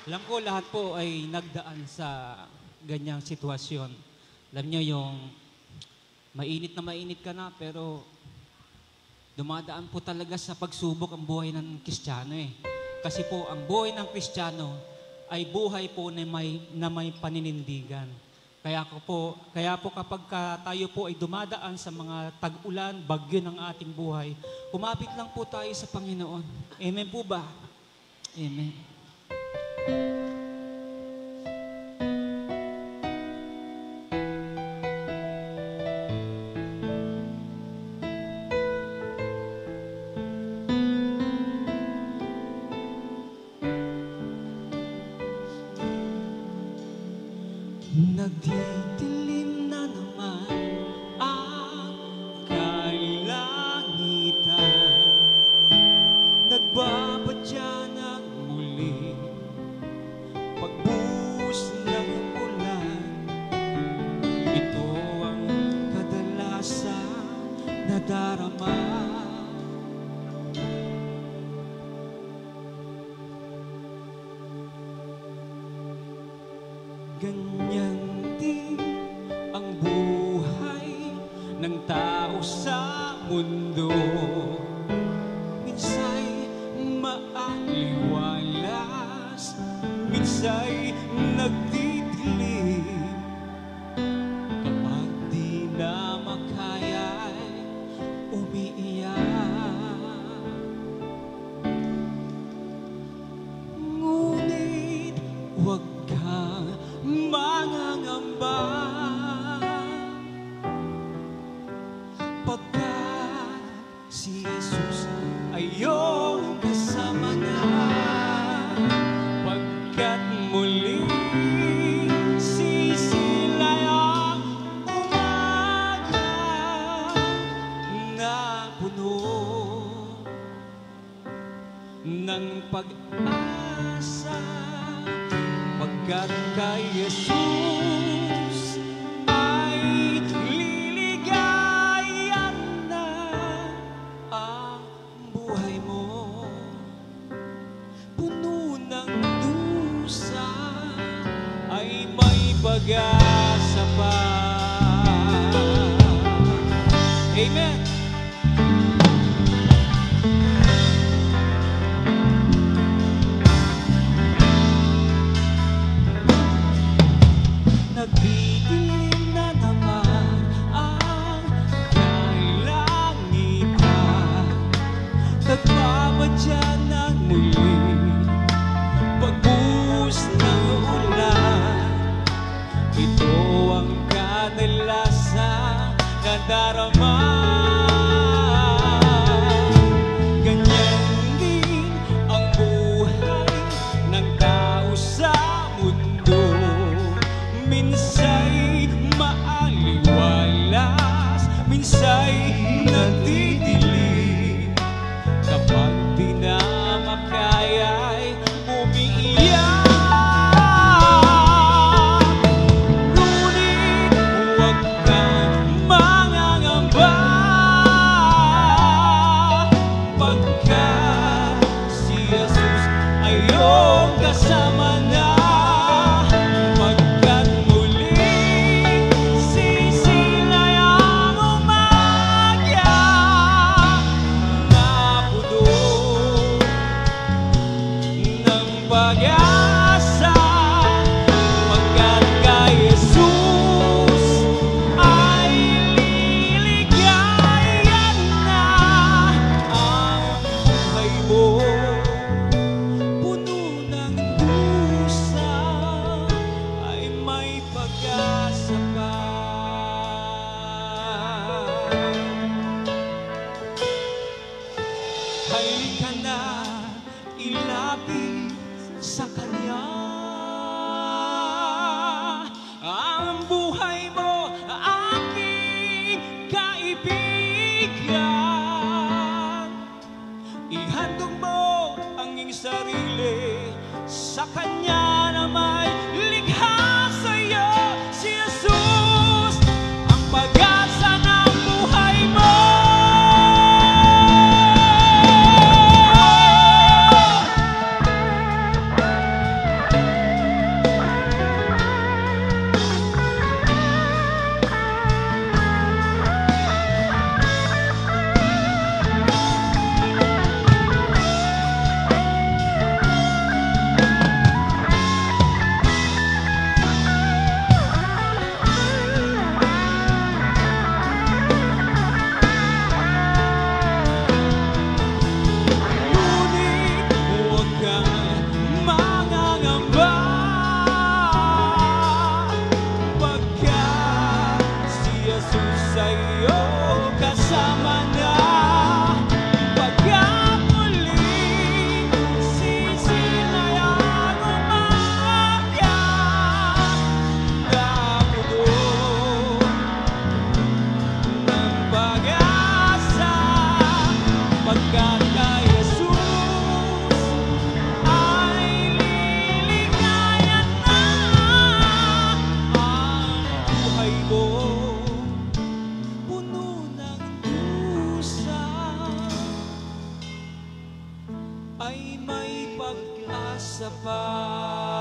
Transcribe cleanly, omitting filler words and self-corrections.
Alam ko lahat po ay nagdaan sa ganyang sitwasyon. Alam nyo yung mainit ka na pero dumadaan po talaga sa pagsubok ang buhay ng Kristiyano eh. Kasi po ang buhay ng Kristiyano ay buhay po na may paninindigan. Kaya po kapag tayo po ay dumadaan sa mga tag-ulan, bagyo ng ating buhay, kumapit lang po tayo sa Panginoon. Amen po ba? Amen. Nagdidilim na naman ang kailangitan, nagbabadya ng muli pagbuhos ng ulan. Ito ang kadalasan na darama. Ganyan din ang buhay ng tao sa mundo. Minsa'y maaliwalas, minsa'y nagdidilim. Kapag di na makaya'y umiiyak. Ngunit huwag kang mangangamba, pagkat si Jesus ay iyong kasama na. Pagkat muling sisilay ang umaga na puno ng pag-asa. Pagkat kay Jesus ay liligayan na ang buhay mo. Puno ng dusa ay may pag-asa pa. Amen. Nagdidilim na naman ang kailangitan, nagbabadya ng muli pagbuhos ng ulan. Ito ang kadalasan na darama. Ganyan din ang buhay ng tao sa mundo. Minsa'y maaliwalas, minsa'y nagdidilim. Kapag di na makaya'y umiiyak. Ngunit huwag kang mangangamba, pagkat si Jesus ay iyong kasama na. Pag-asa, pagkat kay Jesus ay liligayan na ang buhay mo. Puno ng dusa ay may pag-asa pa. Halika na, ilapit sa Kanya ang buhay mo, aking kaibigan. Ihandog mo ang iyong sarili sa Kanya na may likha sa'yo. Si Jesus ang pag-asa ng buhay mo. asa pa.